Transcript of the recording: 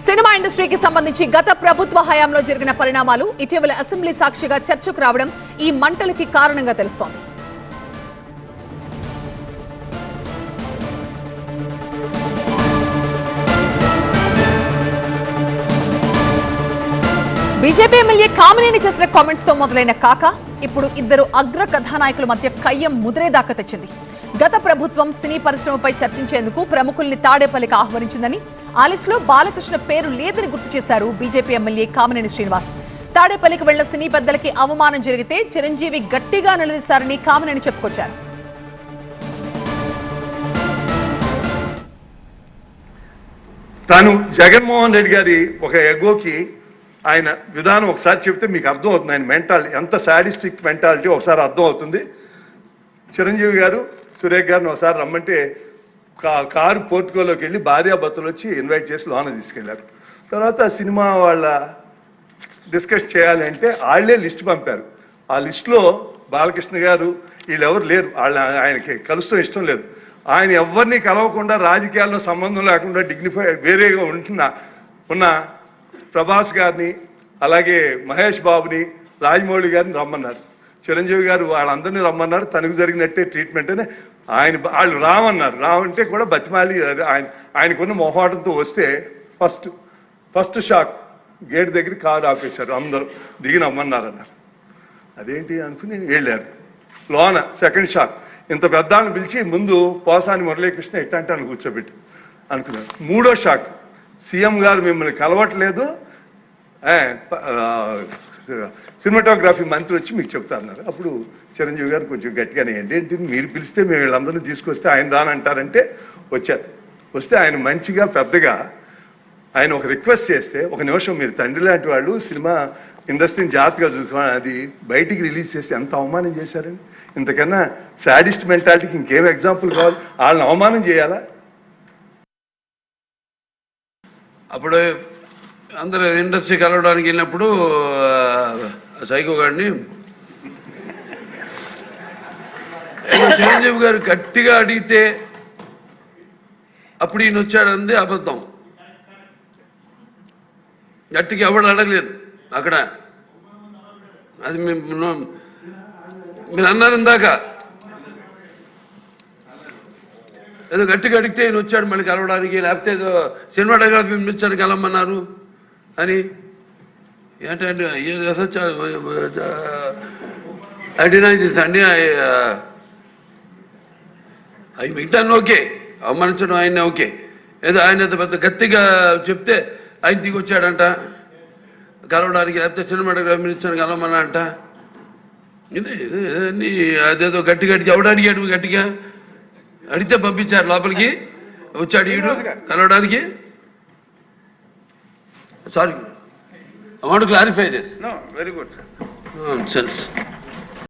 Cinema ఇండస్ట్రీకి సంబంధించి గత ప్రభుత్వ హయాంలో జరిగిన పరిణామాలు ఇటీవల అసెంబ్లీ సాక్షిగా చర్చకు రావడం ఈ మంటలకి కారణంగా తెలుస్తోంది. బీజేపీ ఎమ్మెల్యే కామినేని చేసిన కామెంట్స్ తో మొదలైన కాక ఇప్పుడు ఇద్దరు అగ్ర కథానాయకుల మధ్య కయ్యం ముదిరేదాకా తెచ్చింది. గత ప్రభుత్వం సినీ పరిశ్రమపై చర్చించేందుకు ప్రముఖుల్ని తాడేపల్లికి ఆహ్వానించిందని, ఆ లిస్టులో బాలకృష్ణ పేరు లేదని గుర్తు చేశారు బీజేపీ ఎమ్మెల్యే కామినేని శ్రీనివాస్. తాడేపల్లికి వెళ్లిన సినీ పెద్దలకి అవమానం జరిగితే చిరంజీవి గట్టిగా నిలదీశారని కామినేని చెప్పుకొచ్చారు. తాను జగన్మోహన్ రెడ్డి గారి ఒక ఎగోకి ఆయన విధానం ఒకసారి చెప్తే మీకు అర్థం అవుతుంది. ఆయన మెంటాలిటీ ఎంత సాడిస్టిక్ మెంటాలిటీ ఒకసారి అర్థం అవుతుంది. చిరంజీవి గారు సురేఖ్ గారిని ఒకసారి రమ్మంటే కారు పోర్టుకోలోకి వెళ్ళి భార్యాభర్తలు వచ్చి ఇన్వైట్ చేసి లోన తీసుకెళ్లారు. తర్వాత సినిమా వాళ్ళ డిస్కస్ చేయాలంటే వాళ్ళే లిస్ట్ పంపారు. ఆ లిస్టులో బాలకృష్ణ గారు వీళ్ళెవరు లేరు. ఆయనకి కలుస్తూ ఇష్టం లేదు. ఆయన ఎవరిని కలవకుండా రాజకీయాల్లో సంబంధం లేకుండా డిగ్నిఫై వేరేగా ఉన్న ప్రభాస్ గారిని, అలాగే మహేష్ బాబుని, రాజమౌళి గారిని రమ్మన్నారు. చిరంజీవి గారు వాళ్ళందరినీ రమ్మన్నారు. తనకు జరిగినట్టే ట్రీట్మెంట్ అని వాళ్ళు రామన్నారు. రావంటే కూడా బతిమాలి ఆయనకున్న మొహాటంతో వస్తే ఫస్ట్ షాక్ గేట్ దగ్గర కారు ఆపేశారు. అందరూ దిగి నమ్మన్నారన్నారు. అదేంటి అనుకుని వెళ్ళారు. లోన సెకండ్ షాక్ ఇంత పెద్దాన్ని పిలిచి ముందు పోసాని మురళీకృష్ణ ఎట్టంటే కూర్చోబెట్టి అనుకున్నారు. మూడో షాక్ సీఎం గారు మిమ్మల్ని కలవట్లేదు, సినిమాటోగ్రఫీ మంత్రి వచ్చి మీకు చెప్తారన్నారు. అప్పుడు చిరంజీవి గారు కొంచెం గట్టిగానే ఏంటి మీరు పిలిస్తే మేము వీళ్ళందరినీ తీసుకొస్తే ఆయన రానంటారంటే వచ్చారు. వస్తే ఆయన మంచిగా పెద్దగా ఆయన ఒక రిక్వెస్ట్ చేస్తే, ఒక నిమిషం మీరు తండ్రి లాంటి వాళ్ళు సినిమా ఇండస్ట్రీని జాగ్రత్తగా చూసుకోవాలి, అది బయటికి రిలీజ్ చేసి ఎంత అవమానం చేశారని. ఇంతకన్నా సాడిస్ట్ మెంటాలిటీకి ఇంకేం ఎగ్జాంపుల్ కావాలి? వాళ్ళని అవమానం చేయాలా? అప్పుడు అందరూ ఇండస్ట్రీ కలవడానికి వెళ్ళినప్పుడు సైకో గారిని చిరంజీవి గారు గట్టిగా అడిగితే అప్పుడు ఈయన వచ్చాడంది అబద్ధం. గట్టిగా ఎవడు అడగలేదు అక్కడ. అది మీరు అన్నారు ఇందాక, ఏదో గట్టిగా అడిగితే ఈయన వచ్చాడు మళ్ళీ కలవడానికి, లేకపోతే ఏదో సినిమాటోగ్రఫీ మినిస్టర్ని కలవమన్నారు అని. ఏంటంటే అడినా అండి అవి మిగతా ఓకే, అవమానించడం ఆయన ఓకే. ఏదో ఆయన పెద్ద గట్టిగా చెప్తే ఆయన దిగి వచ్చాడంట కలవడానికి, లేకపోతే సినిమాటోగ్రఫీ మినిస్టర్ని కలవమన్నా అంట. ఇదే అదేదో గట్టిగా ఎవడు అడిగాడు? గట్టిగా అడిగితే పంపించారు లోపలికి. వచ్చాడు ఈడు కలవడానికి. Sorry, I want to clarify this. No, very good, sir. Nonsense.